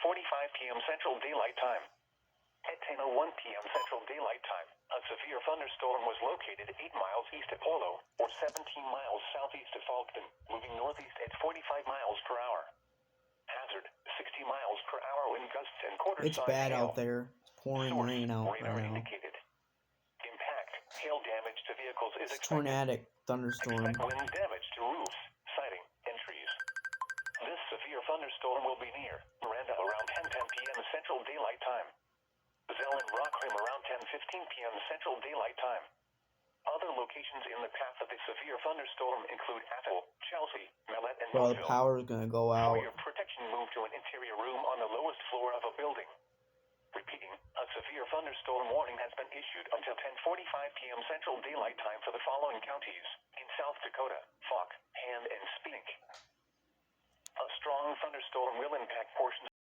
10:45 p.m. Central Daylight Time. At 10:01 p.m. Central Daylight Time, a severe thunderstorm was located 8 miles east of Polo, or 17 miles southeast of Falkton, moving northeast at 45 miles per hour. Hazard, 60 miles per hour wind gusts and quarter-size It's bad hail. out there. It's pouring Source, rain out radar right now. indicated. Impact, hail damage to vehicles is It's expected. tornadic thunderstorm. Expect wind damage to roofs, siding, and trees. This severe thunderstorm will be near Miranda around 10:10 p.m. Central Daylight Time. Zell and Rockrim around 10:15 p.m. Central Daylight Time. Other locations in the path of the severe thunderstorm include Athol, Chelsea, Mallet, and Bro, the Millville. power is gonna go For out. your protection, move to an interior room on the lowest floor of a building. Repeating, a severe thunderstorm warning has been issued until 10:45 p.m. Central Daylight Time for the following counties in South Dakota: Falk, Hand, and Spink. A strong thunderstorm will impact portions